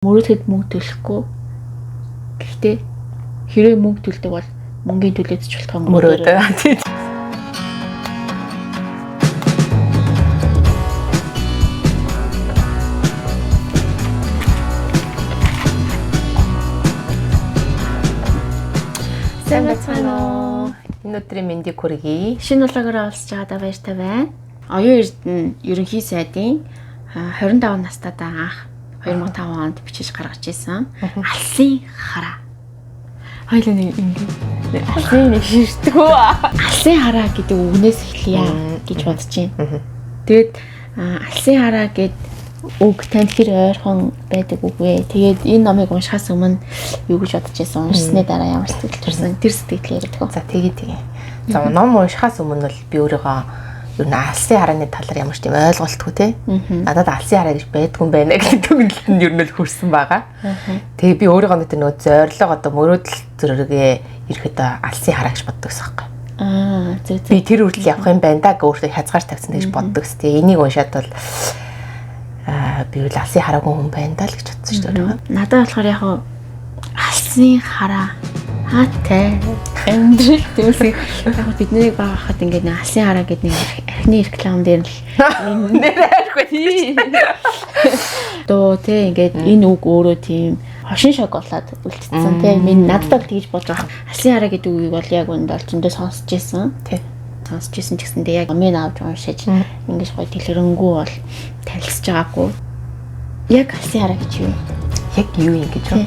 Мөрөдөхөд мөнгө төлөхгүй. Гэхдээ хэрэг мөнгө төлдөг бол мөнгөний төлөөд ч болтгоо мөрөөдөө. Тийм. Сайн байна уу? Энэ өдрийн мэндийг хүргэе. Шинэ улаагаар олсож байгаадаа баяртай байна. Оюун эрдэнэ ерөнхий сайдын 25 настайдаа анх 2005 онд бичиж гаргаж ирсэн. Алсын хараа. Хоёул нэг ингэ алсын нэг ширтдэг үү? Алсын хараа гэдэг үгнээс эхлэе гэж бодож байна. Тэгээд алсын хараа гэд үг танд хэр ойрхон байдаг үг вэ? Тэгээд энэ номыг уншихаас өмнө юу гэж бодож байсан? Уншсны дараа ямар сэтгэл төрсөн? Тэр сэтгэл яриад төгөө. За тэгээ. За ном уншихаас өмнө бол би өөрийгөө юу н алсын харааны талаар ямар ч тийм ойлголтгүй те. Надад алсын хараа гэж байдгүй юм байна гэдэг төгөлд нь ер нь л хүрсэн байгаа. Тэгээ би өөрийгөө нэг нөгөө зорилго одоо мөрөөдөл зөрөгээ ирэхэд алсын хараа гэж боддог гэсэн юм. Зөв. Би тэр үрдэл явах юм байна да гэж өөртөө хязгаар тавьсан гэж боддог с. Тэгээ энийг уншаад бол би л алсын хараагүй хүн байна да л гэж бодсон шүү дээ. Надад болохоор яг алсын хараа хаатай амьдрал төсөө яг бидний багахад ингээд алсын хараа гэдэг нэг архины реклам дээр л нэр архи доо тий ингээд энэ үг өөрөө тийм хошин шог болоод үлдсэн тий минь надад тэгж бодож байгаа. Алсын хараа гэдэг үгийг бол яг үнд бол зөндөө сонсч ирсэн. Тий. Сонсч ирсэн ч гэсэндээ яг амин авч уншиж ингэж гоё дэлгэрэнгүй бол танилцж байгаагүй. Яг алсын хараа гэж юу? Яг юу юм гэж байна?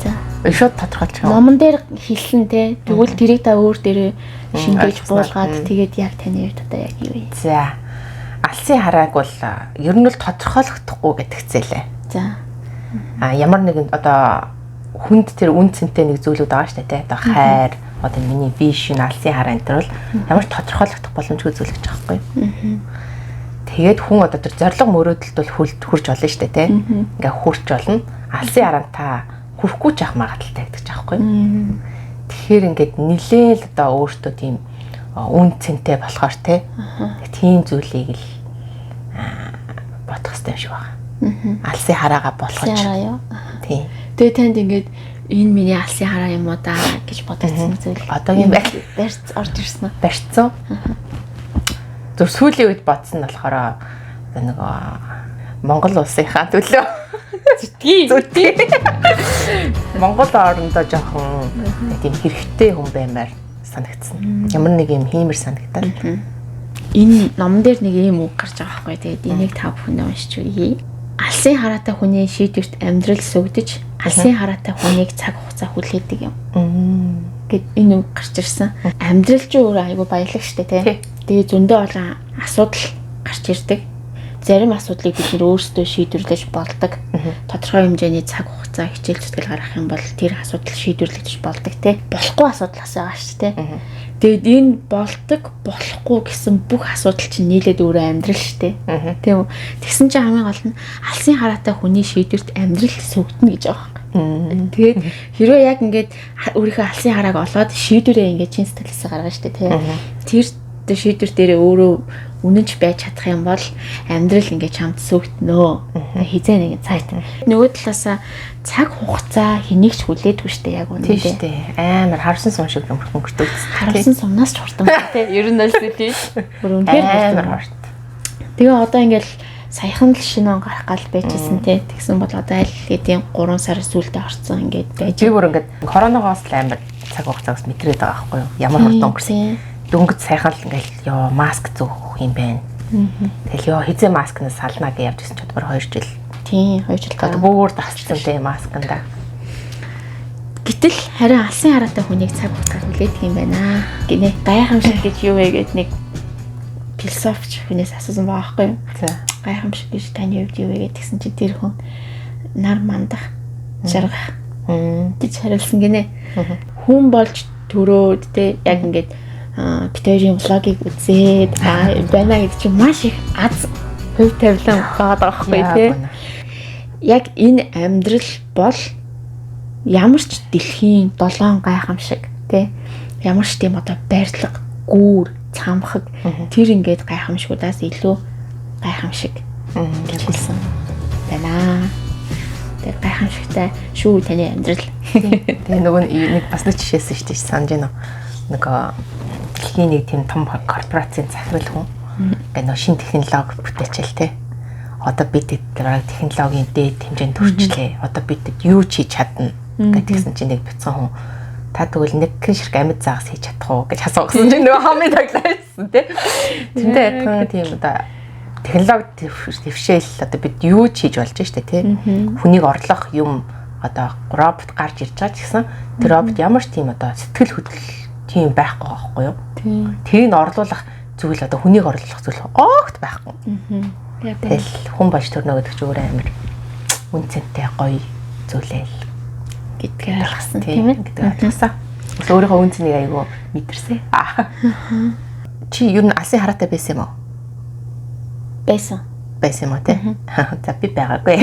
За шууд тодорхойлж байгаа. номон дээр хэлсэн те. Тэгвэл тэрийг та өөр дээрээ шингээж буулгаад тэгээд яг таны хувьд одоо яг юу вэ? За. Алсын харааг бол ер нь л тодорхойлохдохгүй гэдэгцээлээ. За. Ямар нэгэн одоо хүнд тэр үн цэнтэй нэг зүйлүүд байгаа шүү дээ те. Одоо хайр, одоо миний вишн алсын хараа энэ төр бол ямар ч тодорхойлогдох боломжгүй зүйл гэж байгаа байхгүй. Тэгээд хүн одоо тэр зориг мөрөөдөлд бол хүрч болно шүү дээ те. Ингээ хүрч болно. Алсын хараа та хүрхгүй ч ах магадaltaй гэдэг ч аахгүй. Тэгэхээр ингээд нилээл одоо өөртөө тийм үн цэнтэй болохоор те. Тийм зүйлийг л бодох хэрэгтэй шиг байна. Алсын хараагаа болгож. Тийм. Тэгээ танд ингээд энэ миний алсын хараа юм уу да гэж бодсон зүйл. Одоогийн барьц орж ирсэн үү? Барьцсан. Зөв сүүлийн үед бодсон нь болохоор нөгөө Монгол улсынхаа төлөө зүтгий. Монгол орондоо жоохон тийм хэрэгтэй хүн баймаар санагдсан. Ямар нэг юм хиймэр санагдаад. Энэ номон дээр нэг юм үг гарч байгаа байхгүй. Тэгээд энийг та бүхэндээ уншиж үгэй. Алсын хараатай хүний шийдвэрт амьдрал сүгдэж, алсын хараатай хүнийг цаг хугацаа хүлээдэг юм. Гэт энэ үг гарч ирсэн. Амьдрал ч өөр айгу баялаг штэ тий. Тэгээ зөндөө олон асуудал гарч ирдэг. Зарим асуудлыг бид нэр өөрсдөө шийдвэрлэж болдог. Тодорхой хэмжээний цаг хугацаа хичээл зүтгэл гаргах юм бол тэр асуудал шийдвэрлэгдэж болдог тий. Болохгүй асуудал байгаа шүү дээ. Тэгээд энэ болдог, болохгүй гэсэн бүх асуудал чинь нийлээд өөрөө амьдрал шүү дээ. Тийм үү? Тэгсэн чинь хамгийн гол нь алсын хараатай хүний шийдвэрт амьдрал сүгдэнэ гэж байгаа юм. Тэгээд хэрвээ яг ингээд өөрийнхөө алсын харааг олоод шийдвэрээ ингээд чин сэтгэлээсээ гаргана шүү дээ тий. Тэр шийдвэр дээрээ өөрөө үнэнч байж чадах юм бол амьдрал ингээд чамд сүгднөө. Хизээ нэг цагт. Нөгөө талаасаа цаг хугацаа хэнийг ч хүлээдгүй штэ яг үнэндээ. Тийм штэ. Амар харсан сум шиг өнгөртөө. Харсан сумнаас ч хурдан тий. Ер нь л тий. Бүр үнээр амар хурд. Тэгээ одоо ингээд саяхан л шинэ он гарах гал байжсэн тий. Тэгсэн бол одоо аль хэдийн 3 сар сүүлдээ орсон ингээд байж. Би бүр ингээд коронавигоос л амар цаг хугацаас мэдрээд байгаа байхгүй юу? Ямар хурдан өнгөрсөн. Дөнгөж сайхан л ингээл ёо маск зөөх юм байна. Тэгэл ёо хизээ маскнаас сална гэж явж ирсэн ч одоо 2 жил. Тийм 2 жил одоо бүр тасцсан тийм масканда. Гэтэл харин алсын хараатай хүнийг цаг хугацаа хүлээдэг юм байна гинэ. Гайхамшиг гэж юу вэ гэд нэг философч хүнээс асуусан байгаа байхгүй юу? За. Гайхамшиг гэж таны хувьд юу вэ гэдгсэн чинь тэр хүн нар мандах жаргах гэж хариулсан гинэ. Хүн болж төрөөд те яг ингээд битэрийн влогийг үзээд байна гэдэг чинь маш их аз хөв тавилан байгаа байхгүй тий. Яг энэ амьдрал бол ямар ч дэлхийн 7 гайхамшиг тий. Ямар ч тийм одоо байрлал, гүүр, цамхаг тэр ингээд гайхамшгуудаас илүү гайхамшиг гэж хэлсэн байна. тэг гайхамшигтай шүү таны амьдрал. Тэгээ нөгөө нэг бас нэг жишээсэн шүү дээ санаж байна. Нөгөө дэлхийн нэг тийм том корпорацийн захирал хүн ингээ нөгөө шинэ технологи бүтээчихэл те. Одоо бид технологийн дээд хэмжээнд хүрчлээ. Одоо бид юу ч хийж чадна гэдгийгсэн чинь нэг бяцхан хүн та тэгвэл нэг ширк амьд заагс хийж чадах уу гэж асуусан чинь нөгөө хамын таглаасан те. Тэндээ адилхан тийм одоо технологи дэвшээл одоо бид юу ч хийж болж штэ те. Хүнийг орлох юм одоо робот гарч ирж байгаа ч гэсэн тэр робот ямар ч тийм одоо сэтгэл хөдлөл тийм байхгүй байхгүй юу? Тэрийг орлуулах зүйл одоо хүнийг орлуулах зүйл огт байхгүй. Тэгэл хүн болж төрнө гэдэг чинь өөрөө амар үнцэнтэй гоё зүйлээл гэдгийг ойлгосон тийм ээ гэдэг ойлгосон. Өөрийнхөө үнцнийг айгүй мэдэрсэн. Чи юу н алсын хараатай байсан юм уу? Байсан юм уу те? За би байгаагүй.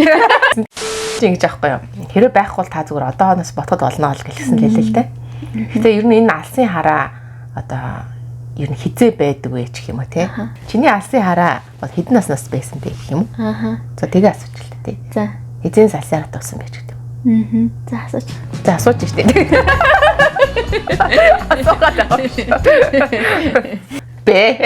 Ингэж аахгүй юу? Хэрэв байхгүй бол та зүгээр одоогоос ботход болно л гэлсэн лээ л те. Гэтэ ер нь энэ алсын хараа одоо ер нь хизээ байдаг вэ гэх юм уу те. Чиний алсын хараа бол хэдэн наснаас байсан бэ гэх юм уу? За тэгээ асууж л те. За эзэн алсын хараатай болсон гэж гэдэг. За асууж. За асууж штэ. Бэ.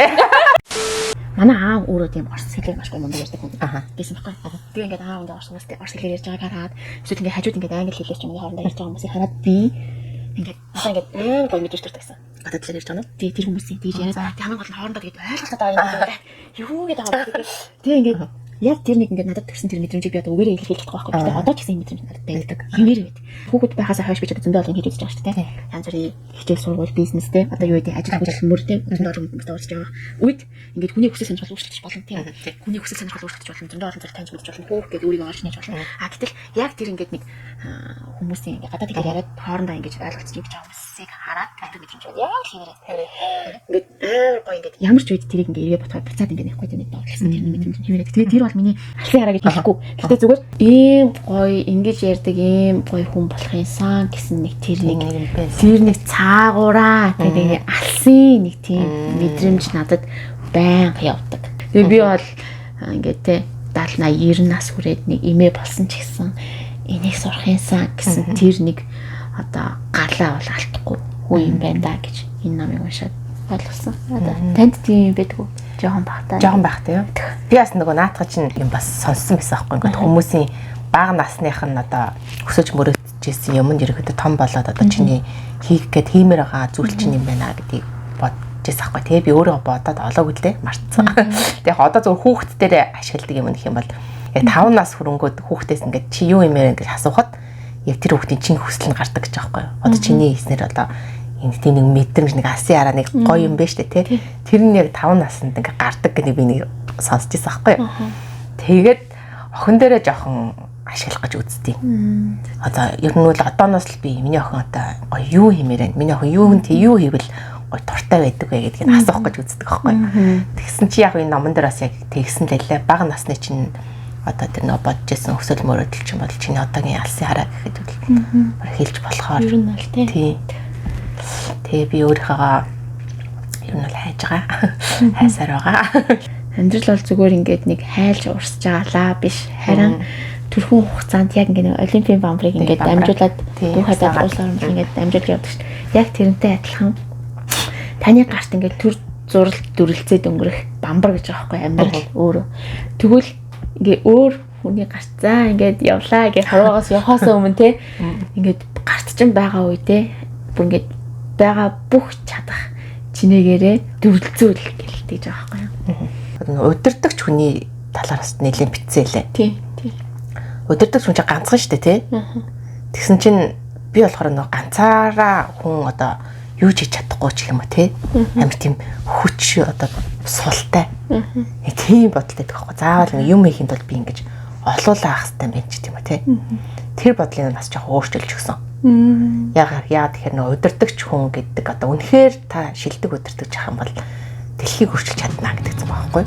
Манай аав өөрөө тийм орс хэлээр маш гоё мундаг ярьдаг хүн. Гэсэн байхгүй. Тэгээ ингээд аав ингээд орс хэлээр ярьж байгааг хараад эсвэл ингээд хажууд ингээд англи хэлээр ч юм уу хоорондоо ярьж байгаа хүмүүсийг хараад би ингээд одоо ингээд гоё мэдэрч төртгсөн. Гадаад хэлээр ярьж байгаа нь. Тэр хүмүүсийн тийж яриад хамгийн гол нь хоорондоо тэгээд ойлголцоод байгаа юм. Юу гэдэг байгаа. Тэгээ ингээд яг тэр нэг ингээд надад төрсэн тэр мэдрэмжийг би одоо үгээрээ илэрхийлж чадахгүй байхгүй. Тэгээ одоо ч гэсэн энэ мэдрэмж надад байдаг. Хэмээр байд. Хүүхэд байхаас хойш би ч зөндөө олон хийж байгаа шүү дээ. Янз бүрийн хичээл сургууль, бизнес те одоо юу гэдэг ажил хөдөлмөр те зөндөө олон хүмүүстэй уулзж байгаа. Үед ингээд хүний хүсэл сонирхол өөрчлөгдөж болно тийм. Хүний хүсэл сонирхол өөрчлөгдөж болно. Зөндөө олон зүйл таньж мэдж болно. Хөөх гэдэг өөрийгөө олж нээж болно. Гэтэл яг тэр ингээд нэг хүмүүсийн ингээд гадаад хэлээр яриад хоорондоо ингээд ойлголцож ингэж байгаа хүмүүсийг хараад тэр мэдрэмж байна. Яг хэмээрээ. Ингээд гоё ингээд ямар ч үед тэрийг ингээд ирээ ботхой буцаад ингээд явахгүй тийм нэг бодлсон тэр мэдрэмж хэмээрээ. Тэгээ тэр бол миний алсын хараа гэж хэлэхгүй. Гэтэ зүгээр ийм гоё ингэж ярьдаг ийм гоё хүн болох юмсан гэсэн нэг тэр нэг цаагаараа тэгээ алсын нэг тийм мэдрэмж надад байнга явдаг. Тэгээ би бол ингээд те 70 80 90 нас хүрээд нэг эмээ болсон ч гэсэн энийг сурах юмсан гэсэн тэр нэг одоо гарлаа бол алдахгүй хүү юм байна да гэж энэ намыг уншаад ойлгосон. Одоо танд тийм юм байдгүй жоохон багтаа юу? Би бас нөгөө наатах чинь юм бас сонссон байсан аахгүй. Ингээд хүмүүсийн бага насных нь одоо өсөж мөрөгдөжсэн юм нь ерөөдөө том болоод одоо чиний хийх гээд хиймээр байгаа зүйл чинь юм байна гэдгийг бодож аахгүй. Тэгээ би өөрөө бодоод олоогүй лээ мартсан. Тэгээ одоо зөвхөн хүүхэд дээр ашигладаг юм нөх юм бол яг 5 нас хүрэнгүүд хүүхдээс ингээд чи юу юмээр ингэж асуухад яг тэр хүүхдийн чинь хүсэл нь гардаг гэж аахгүй. Одоо чиний хийснээр одоо энэ тийм нэг мэдрэмж нэг алсын хараа нэг гоё юм байна штэ тий. Тэр нь яг 5 наснд ингээ гардаг гэдэг би нэг сонсч ирсэн аахгүй. Тэгээд охин дээрээ жоохон ашиглах гэж үзтiin. Одоо ер нь бол одооноос л би миний охин одоо гоё юу хиймээр байна. Миний охин юу хийвэл гоё туртай байдаг вэ гэдгийг асуух гэж үздэг аахгүй. Тэгсэн чи яг энэ номон дээр бас яг тэгсэн лээ. Бага насны чинь одоо тэр нөө бодож исэн өсөл мөрөдөл чинь бол чиний одоогийн алсын хараа гэхэд бол хэлж болохоор ер нь бол тий. Тэгээ би өөрийнхөө ер нь бол хайж байгаа. Хайсаар байгаа. Амьдрал бол зүгээр ингээд нэг хайлж урсж байгаалаа биш. Харин тэрхүү хугацаанд яг ингээд олимпийн бамбарыг ингээд дамжуулаад түүхэд агуулсан ингээд дамжуулж явдаг шүү дээ. Яг тэрнтэй адилхан таны гарт ингээд төр зурал дүрлцээд өнгөрөх бамбар гэж байгаа байхгүй амьдрал өөрөө. Тэгвэл ингээ өөр хүний гарцаа ингээд явлаа гэж харуугаас явахаас өмнө те ингээд гарт чинь байгаа үе те бүр ингээд байгаа бүх чадах чинээгээрээ дүрлцүүл гэлтэй байгаа байхгүй юу. Удирдахч хүний талаараас нэлээд битцээлээ. Тий. Удирдахч хүн чинь ганцхан шүү дээ те. Тэгсэн чинь би болохоор нэг ганцаараа хүн одоо юу ч хийж чадахгүй ч юм уу те. Амар тийм хүч одоо султай. Тийм бодолтой байхгүй. Заавал нэг юм хийхэд бол би ингэж олуулах хэрэгтэй байх ч тийм үү те. Тэр бодлыг бас жоох өөрчилж өгсөн. Яа тэгэхээр нэг удирдахч хүн гэдэг одоо үнэхээр та шилдэг удирдахч ах юм бол дэлхийг өөрчилж чадна гэдэг юм байна байхгүй.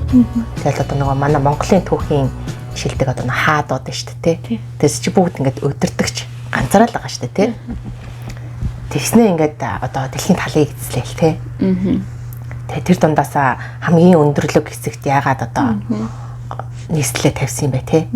Тэгэл одоо нөгөө манай Монголын түүхийн шилдэг одоо хаадууд шүү дээ те. Тэс чи бүгд ингэж удирдахч ганцаараа л байгаа шүү дээ те. Тэгснээ ингээд одоо дэлхийн талыг эзлээл те. Тэгээ тэр дундаасаа хамгийн өндөрлөг хэсэгт яагаад одоо нийслэлээ тавьсан юм бэ те.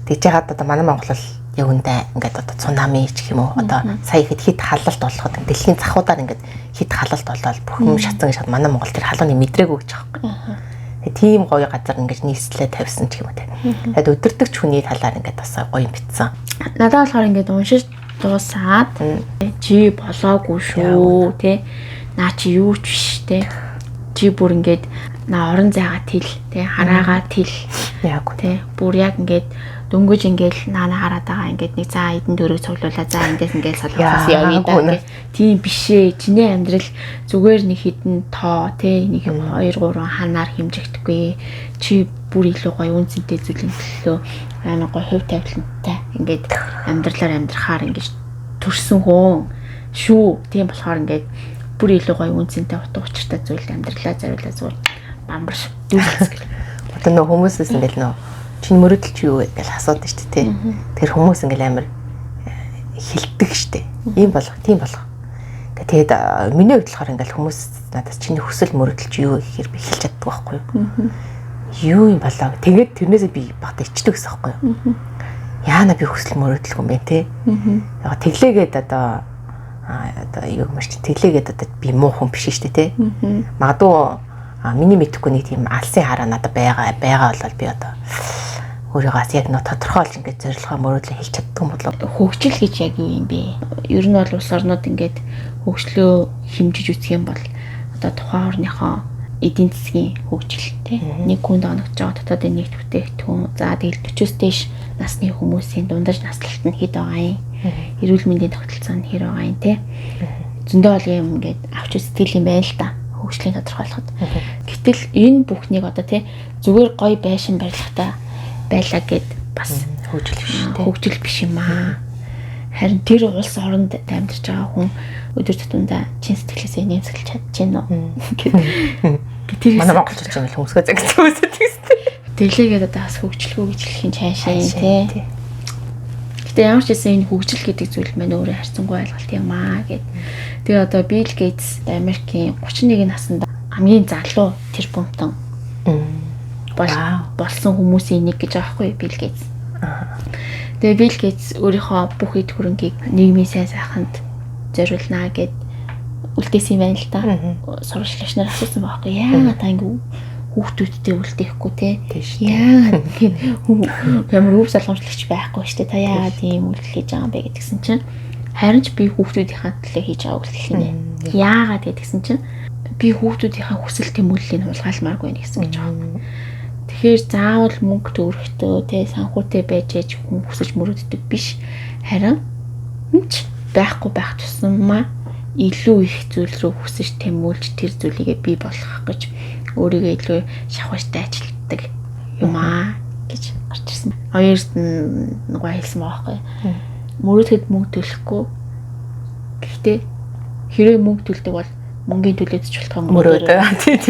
Тэгж яагаад одоо манай Монгол бол яг үндэ ингээд одоо цунами ч гэх юм уу одоо сая хэд халалт болоход дэлхийн захуудаар ингээд хэд халалт болоод бүх юм шатсан шат манай Монгол тэр халууныг мэдрээгүй гэж байгаа юм. Тийм гоё газар ингээд нийслэлээ тавьсан ч юм уу те. Тэгээд өдөртөгч хүний талаар ингээд бас гоё битсэн. Надад болохоор ингээд уншиж дуусаад чи болоогүй шүү те. Наа чи юу ч биш те. Чи бүр ингээд на орон зайгаа тэл те хараагаа тэл яг те бүр яг ингээд дөнгөж ингээл наана хараад байгаа ингээд нэг заа эдэн дөрөв цуглуулаа заа ингээд солихоос явъя да тийм бишээ чиний амьдрал зүгээр нэг хідэн тоо те нэг 2 3 ханаар хэмжигдэхгүй чи бүр илүү гоё үнцэнтэй зүйлэн төлөө амар гоё хувь тавилантай ингээд амьдралаар амьдрахаар ингээд төрсөн хүн шүү тийм болохоор ингээд бүр илүү гоё үнцэнтэй утга учиртай зүйл амьдралаа зориулаа зүгээр бамбарш дүүсгэл одоо нөө хүмүүсээс ингээд нөө чинь мөрөдөлч юу гэж асуудаг шүү дээ. Тэр хүмүүс ингээл амар хилдэг шүү дээ. Ийм болох, тийм болох. Тэгээд миний хувьд болохоор ингээл хүмүүс надаас чиний хүсэл мөрөдөлч юу гэхээр би хэлж чаддаг байхгүй юу? Юу юм болоо. Тэгээд тэрнээсээ би багтаа ичдэг гэсэн байхгүй юу? Яана би хүсэл мөрөдөлгүй юм бэ те. Яг тэглээгээд одоо юу юм шиг тэглээгээд одоо би муу хүн биш шүү дээ те. Магадгүй миний мэдхгүй нэг тийм алсын хараа надад байгаа болол би одоо өөрийгөөс яг нөө тодорхойлж ингээд зорилгоо мөрөөдлөө хэлж чаддаг юм болоо. Хөгжил гэж яг юу юм бэ? Ер нь бол улс орнууд ингээд хөгжлөө хэмжиж үзэх юм бол одоо тухайн орныхоо эдийн засгийн хөгжил те нэг хүнд оногдож байгаа дотоодын нийт бүтээгдэхүүн за тэгэл 40-с дээш насны хүмүүсийн дундаж наслалт нь хэд байгаа юм? Эрүүл мэндийн тогтолцоо нь хэр байгаа юм те? Зөндөө бол юм ингээд авч үзтгэл юм байна л да. Хөгжлийн тодорхойлоход. Гэтэл энэ бүхнийг одоо те зүгээр гоё байшин барилгатай байлаа гэд бас хөгжил биш юм аа. Харин тэр улс оронд амьдарч байгаа хүн өдөр тутамдаа чин сэтгэлээсээ нэмсгэлж чадчихна уу? Тэр манай монголчууд юм л хүмүүсгээ загтсан үстэй. Тэглээгээд одоо бас хөгжлөхөө гэж хэлхийн цаашаа юм те. Гэтэ ямар ч гэсэн энэ хөгжил гэдэг зүйл маань өөрөө харьцангуй ойлголт юм аа гэд. Тэгээ одоо Билл Гейтс Америкийн 31 наснд хамгийн залуу тэрбумтан болсон хүмүүсийн нэг гэж аахгүй Билл Гейтс. Тэгээ Билл Гейтс өөрийнхөө бүх эд хөрөнгийг нийгмийн сайн сайханд зориулнаа гэд үлдээсэн юм байна л да. Сурвалжлагч нар асуусан байхгүй яагаад та ингэ хүүхдүүдтэй үлдээхгүй те. Яагаад ингэ ямар өв салгамжлагч байхгүй штэ та яагаад ийм үйлдэл хийж байгаа юм бэ гэдгсэн чинь харин ч би хүүхдүүдийнхээ төлөө хийж байгаа үйлдэл юм. Яагаад гэдгсэн чинь би хүүхдүүдийнхээ хүсэл тэмүүллийг хулгайлмааргүй байна гэсэн гэж байгаа. Тэгэхээр заавал мөнгө төгрөгтөө те санхүүтэй байж ээж хүн хүсэж мөрөддөг биш. Харин ч байхгүй байх тусмаа илүү их зүйл рүү хүсэж тэмүүлж тэр зүйлийгээ бий болгох гэж өөрийгөө илүү шавхаштай ажилтдаг юм аа гэж гарч ирсэн. Хоёрт нөгөө хэлсэн байхгүй. Мөрөдөд мөнгө төлөхгүй. Гэхдээ хэрэг мөнгө төлдөг бол мөнгөний төлөөд ч болтгоо мөрөөдөө. Тийм.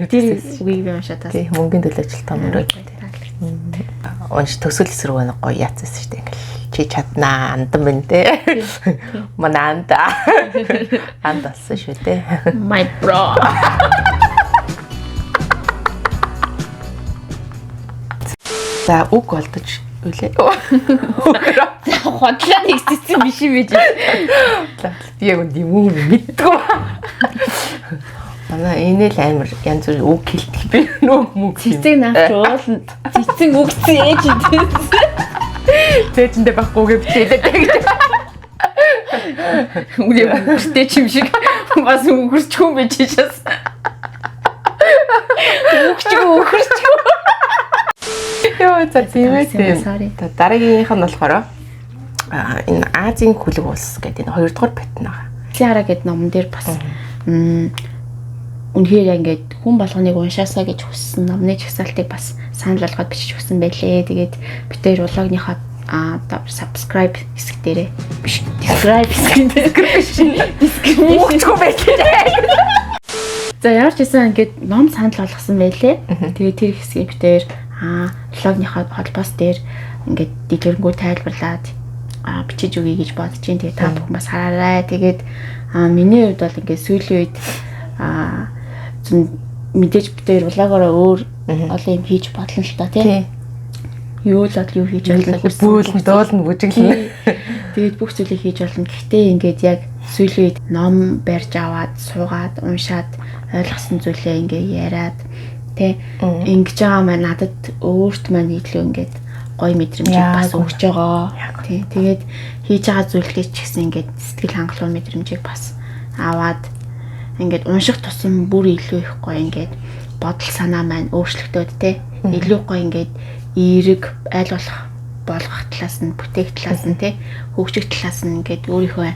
Тэр үгийг би уншаад таа. Тийм мөнгөний төлөөд ч болтгоо мөрөөдөө. Унш төсөл эсрэг байна гоё яатсан шүү дээ. Ингээл чи чаднаа андан байна те. Манай анда. Анд болсон шүү дээ. My bro. За үг олдож үлээ. Хотлоо нэгссэн биш юм байж. Би яг үнд юм уу мэддэггүй. Манай энэ л амар янз бүр үг хэлдэг би нөө мөг. Цэцэг навч ууланд цэцэг үгцэн ээж дээ. Цэцэндээ баггүйгээ бичээд гэж. Үгүй үгтэй ч юм шиг бас үгэрчгүй байж шээс. Үгэрчгүй. Яа за тийм ээ. Дараагийнх нь болохоор энэ Азийн хөлөг улс гэдэг энэ 2 дугаар Вьетнам. Сиара гэдэг номон дээр бас үнэхээр ингээд хүн болгоныг уншаасаа гэж хүссэн номны жагсаалтыг бас санал болгоод бичиж өгсөн байлээ. Тэгээд бид тэр влогныхаа subscribe хэсэг дээрээ биш describe хэсэг description байлээ. За ямар ч гэсэн ингээд ном санал болгосон байлээ. Тэгээд тэр хэсгийг бид тэр влогныхаа холбоос дээр ингээд дэлгэрэнгүй тайлбарлаад бичиж өгье гэж бодож байна. Тэгээд та бүхэн бас хараарай. Тэгээд миний хувьд бол ингээд сүүлийн үед мэдээж бид хоёр влогороо өөр олон юм хийж бодлоо л та тий. юу л юу хийж болно бүүлэн доолн бүжиглэн. Тэгээд бүх зүйлийг хийж болно. Гэхдээ ингээд яг сүүлийн үед ном барьж аваад суугаад уншаад ойлгосон зүйлээ ингээ яриад тэ ингэж байгаа маань надад өөрт маань илүү ингээд гоё мэдрэмжийг бас өгч байгаа. Тий. Тэгээд хийж байгаа зүйлдээ ч гэсэн ингээд сэтгэл хангалуун мэдрэмжийг бас аваад ингээд унших тусам бүр илүү их гоё ингээд бодол санаа маань өөрчлөгдөд тэ. Илүү гоё ингээд эерэг айл болгох талаас нь бүтээх талаас нь тий хөгжих талаас нь ингээд өөрийнхөө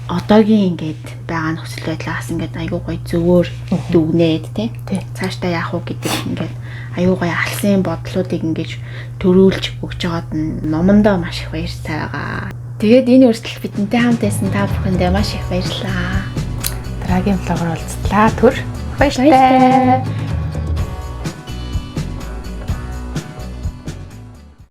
одоогийн ингээд байгаа нөхцөл байдлаас ингээд аюу гой зөвөр дүгнээд тий цаашдаа яах вэ гэдэг ингээд аюу гой алсын бодлуудыг ингээд төрүүлж өгч байгаад нь номондоо маш их баяртай байгаа. Тэгээд энэ үртэл бидэнтэй хамт байсан та бүхэндээ маш их баярлалаа. Дараагийн влогоор уулзлаа. Түр баяртай.